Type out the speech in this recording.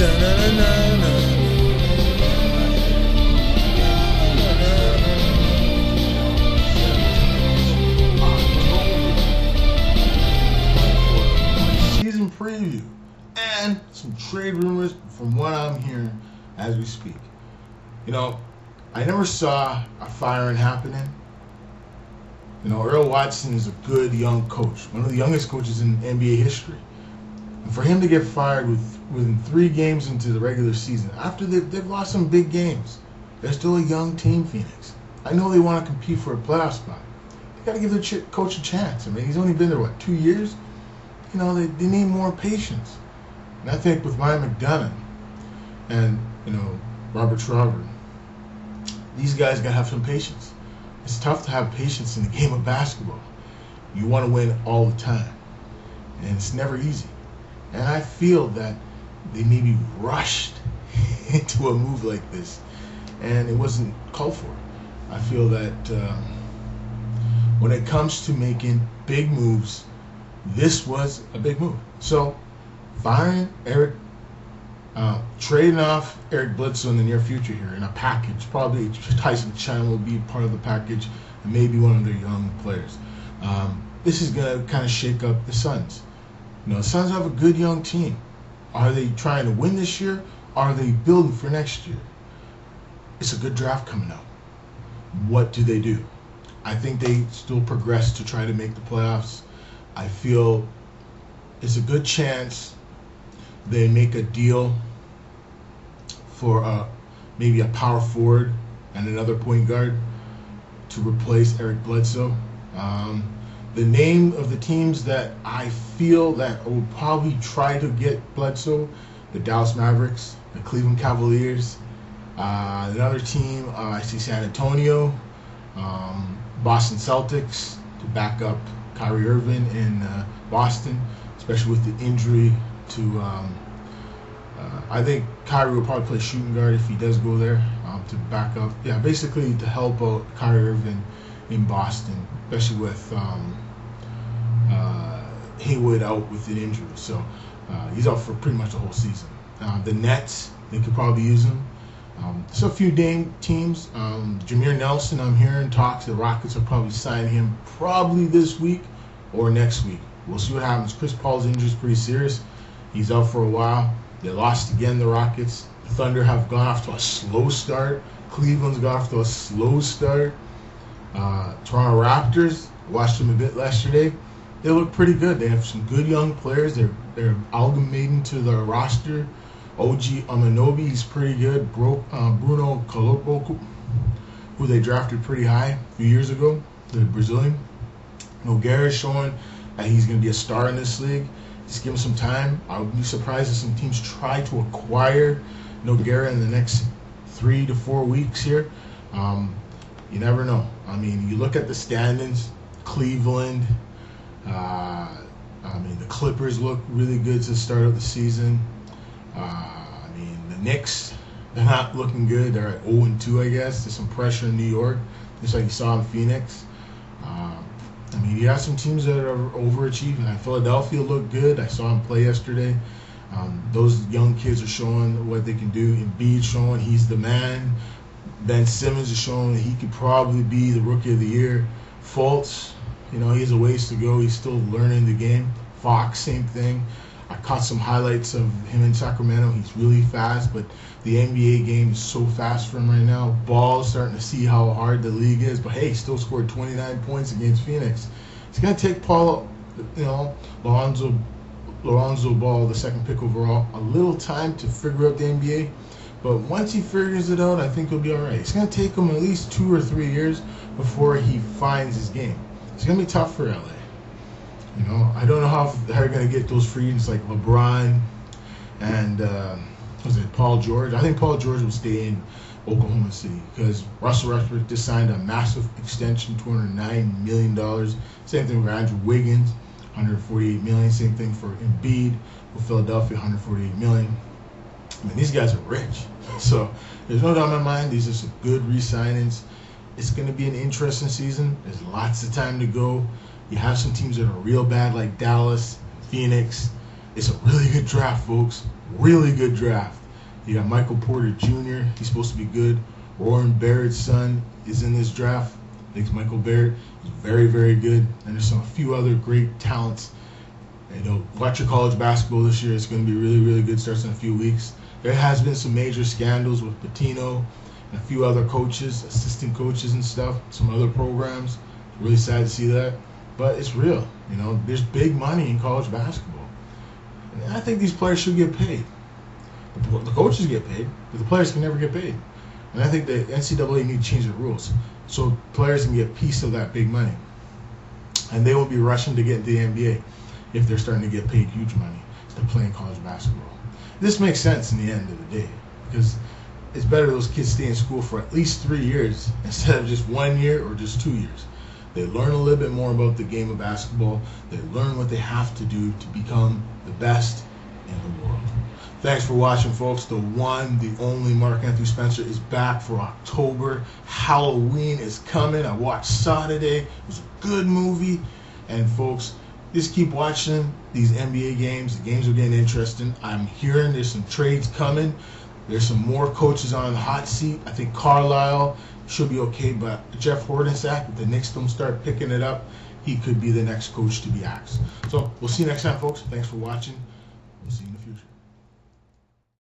Season preview and some trade rumors from what I'm hearing as we speak. You know, I never saw a firing happening. You know, Earl Watson is a good young coach, one of the youngest coaches in NBA history. And for him to get fired within 3 games into the regular season, after they've lost some big games, they're still a young team, Phoenix. I know they want to compete for a playoff spot. They got to give their coach a chance. I mean, he's only been there, 2 years? You know, they need more patience. And I think with Ryan McDonough and, Robert Schreiber, these guys got to have some patience. It's tough to have patience in the game of basketball. You want to win all the time. And it's never easy. And I feel that they maybe rushed into a move like this. And it wasn't called for. I feel that when it comes to making big moves, this was a big move. So, firing Eric, trading off Eric Bledsoe in the near future here in a package. Probably Tyson Chandler will be part of the package, and maybe one of their young players. This is going to kind of shake up the Suns. The Suns have a good young team. Are they trying to win this year? Are they building for next year? It's a good draft coming up. What do they do? I think they still progress to try to make the playoffs. I feel it's a good chance they make a deal for maybe a power forward and another point guard to replace Eric Bledsoe. The name of the teams that I feel that will probably try to get Bledsoe: the Dallas Mavericks, the Cleveland Cavaliers, another team, I see San Antonio, Boston Celtics to back up Kyrie Irving in Boston, especially with the injury to I think Kyrie will probably play shooting guard if he does go there to back up. Yeah, basically to help out Kyrie Irving in Boston, especially with Haywood out with an injury. So he's out for pretty much the whole season. The Nets, they could probably use him. So a few teams. Jameer Nelson, I'm hearing talks. The Rockets will probably sign him probably this week or next week. We'll see what happens. Chris Paul's injury is pretty serious. He's out for a while. They lost again, the Rockets. The Thunder have gone off to a slow start. Cleveland's gone off to a slow start. Toronto Raptors, watched them a bit yesterday. They look pretty good. They have some good young players. They're amalgamating to their roster. OG Anunoby, he's pretty good. Bruno Colopo, who they drafted pretty high a few years ago, the Brazilian. Nogueira is showing that he's going to be a star in this league. Just give him some time. I would be surprised if some teams try to acquire Nogueira in the next 3 to 4 weeks here. You never know. I mean, you look at the standings, Cleveland, the Clippers look really good to start of the season. The Knicks, they're not looking good. They're at 0-2, I guess. There's some pressure in New York, just like you saw in Phoenix. You have some teams that are overachieving. Philadelphia looked good. I saw him play yesterday. Those young kids are showing what they can do. Embiid showing he's the man. Ben Simmons is showing that he could probably be the Rookie of the Year. Fultz, he has a ways to go. He's still learning the game. Fox, same thing. I caught some highlights of him in Sacramento. He's really fast, but the NBA game is so fast for him right now. Ball's starting to see how hard the league is, but hey, he still scored 29 points against Phoenix. It's going to take Lonzo Ball, the second pick overall, a little time to figure out the NBA. But once he figures it out, I think he'll be all right. It's going to take him at least 2 or 3 years before he finds his game. It's going to be tough for LA. I don't know how they're going to get those free agents like LeBron and Paul George. I think Paul George will stay in Oklahoma City because Russell Westbrook just signed a massive extension, $209 million. Same thing with Andrew Wiggins, $148 million. Same thing for Embiid with Philadelphia, $148 million. These guys are rich. So there's no doubt in my mind these are some good re-signings. It's going to be an interesting season. There's lots of time to go. You have some teams that are real bad like Dallas, Phoenix. It's a really good draft, folks. Really good draft. You got Michael Porter Jr. He's supposed to be good. Warren Barrett's son is in this draft. Thanks, Michael Barrett. He's very, very good. And there's a few other great talents. Watch your college basketball this year. It's going to be really, really good. Starts in a few weeks. There has been some major scandals with Pitino and a few other coaches, assistant coaches and stuff, some other programs. Really sad to see that. But it's real. There's big money in college basketball. And I think these players should get paid. The coaches get paid, but the players can never get paid. And I think the NCAA need to change the rules so players can get a piece of that big money. And they won't be rushing to get into the NBA if they're starting to get paid huge money to play in college basketball. This makes sense in the end of the day because it's better those kids stay in school for at least 3 years instead of just 1 year or just 2 years. They learn a little bit more about the game of basketball. They learn what they have to do to become the best in the world. Thanks for watching, folks. The one, the only Mark Anthony Spencer is back for October. Halloween is coming. I watched Saw today. It was a good movie. And, folks, just keep watching these NBA games. The games are getting interesting. I'm hearing there's some trades coming. There's some more coaches on the hot seat. I think Carlisle should be okay, but Jeff Hornacek, if the Knicks don't start picking it up, he could be the next coach to be axed. So we'll see you next time, folks. Thanks for watching. We'll see you.